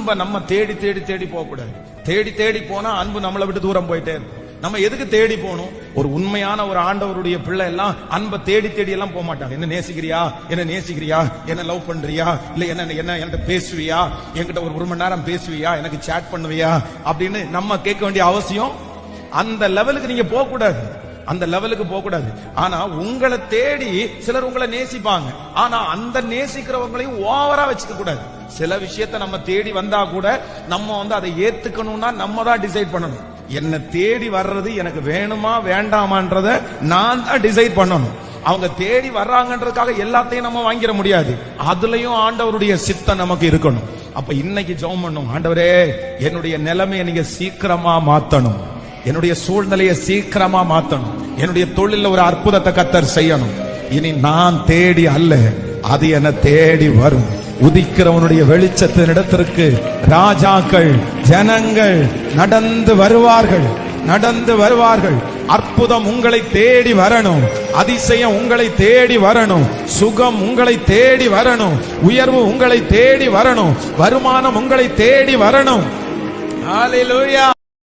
அன்பை நம்ம தேடி தேடி தேடி போக கூடாது. தேடி தேடி போனா அன்பு நம்மளை விட்டு தூரம் போயிட்டே இருக்கும். நம்ம எதுக்கு தேடி போகணும்? ஒரு உண்மையான ஒரு ஆண்டவருடைய பிள்ளை எல்லாம் அன்பை தேடி தேடி எல்லாம் போக மாட்டாங்க. என்ன நேசிக்கிறியா, என்ன நேசிக்கிறியா, என்ன லவ் பண்றியா, இல்ல என்ன என்ன என்கிட்ட பேசுவியா, என்கிட்ட ஒரு மணி நேரம் பேசுவியா, எனக்கு சேட் பண்ணுவியா அப்படின்னு நம்ம கேட்க வேண்டிய அவசியம் அந்த லெவலுக்கு நீங்க போக கூடாது. அந்த லெவலுக்கு போக கூடாது. ஆனா உங்களை தேடி சிலர் உங்களை நேசிப்பாங்க. ஆனா அந்த நேசிக்கிறவங்களையும் ஓவரா வச்சுக்க கூடாது. சில விஷயத்தை நம்ம தேடி வந்தா கூட நம்ம அதை ஏத்துக்கணும்னா நம்ம தான் டிசைட் பண்ணணும். என்ன தேடி வர்றது எனக்கு வேணுமா வேண்டாமான்றத நான் தான் டிசைட் பண்ணணும். அவங்க தேடி வர்றாங்கன்றதுக்காக எல்லாத்தையும் நம்ம வாங்கிட முடியாது. அதுலயும் ஆண்டவருடைய சித்தம் நமக்கு இருக்கணும். அப்ப இன்னைக்கு ஜெபம் பண்ணும், ஆண்டவரே என்னுடைய நிலைமையை நீங்க சீக்கிரமா மாத்தணும், என்னுடைய சூழ்நிலையை சீக்கிரமா மாத்தணும், என்னுடைய தொழில ஒரு அற்புதத்தை கர்த்தர் செய்யணும். இனி நான் தேடி அல்ல, அது என்ன தேடி வரும். உதிக்கிறவனுடைய வெளிச்சத்தின் இடத்திற்கு ராஜாக்கள் ஜனங்கள் நடந்து வருவார்கள், நடந்து வருவார்கள். அற்புதம் உங்களை தேடி வரணும், அதிசயம் உங்களை தேடி வரணும், சுகம் உங்களை தேடி வரணும், உயர்வு உங்களை தேடி வரணும், வருமானம் உங்களை தேடி வரணும். ஹல்லேலூயா.